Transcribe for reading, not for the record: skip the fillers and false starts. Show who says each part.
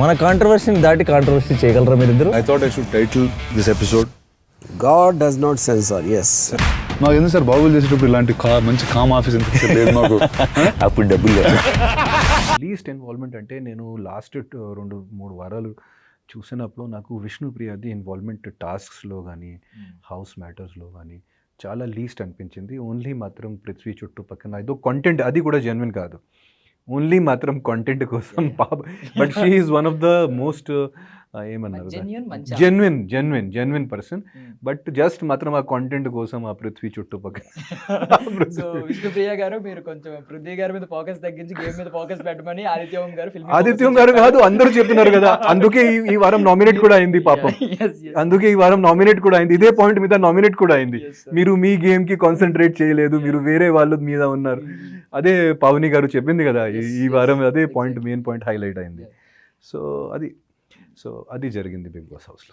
Speaker 1: మన కాంట్రవర్సీని దాటి కాంట్రవర్సీ చేయగలరా మీరిద్దరు?
Speaker 2: I thought I should title this episode
Speaker 3: God does not censor. Yes.
Speaker 2: మాకు ఎందుకు సార్ బాబులు చేసేటప్పుడు ఇలాంటి మంచి కామ్ ఆఫీస్ ఎంత లేదు మాకు.
Speaker 1: అప్పుడు డబ్బులు
Speaker 4: లీస్ట్ ఇన్వాల్వ్మెంట్ అంటే నేను లాస్ట్ 2-3 వారాలు చూసినప్పుడు నాకు విష్ణుప్రియది ఇన్వాల్వ్మెంట్ టాస్క్స్లో కానీ హౌస్ మ్యాటర్స్లో కానీ చాలా లీస్ట్ అనిపించింది. ఓన్లీ మాత్రం పృథ్వీ చుట్టుపక్కల ఏదో కంటెంట్, అది కూడా జెన్యున్ కాదు, ఓన్లీ మాత్రం కంటెంట్ కోసం పాప. But she is one of the most ఏమన్నారు జెన్యున్ పర్సన్. బట్ జస్ట్ మాత్రం ఆ కంటెంట్ కోసం ఆ పృథ్వీ చుట్టుపక్కల.
Speaker 5: సో విష్ణుప్రియ గారు మీరు కొంచెం పృథ్వీ గారి మీద ఫోకస్ తగ్గించి గేమ్ మీద ఫోకస్ పెట్టమని
Speaker 4: ఆదిత్యం గారు కాదు అందరూ చెప్తున్నారు కదా. అందుకే ఈ వారం నామినేట్ కూడా అయింది పాపం. అందుకే ఈ వారం నామినేట్ కూడా అయింది, ఇదే పాయింట్ మీద నామినేట్ కూడా అయింది. మీరు మీ గేమ్ కి కాన్సన్ట్రేట్ చేయలేదు, మీరు వేరే వాళ్ళ మీద ఉన్నారు. అదే పావని గారు చెప్పింది కదా, ఈ వారం అదే పాయింట్, మెయిన్ పాయింట్ హైలైట్ అయింది. సో అది జరిగింది బిగ్ బాస్ హౌస్లో.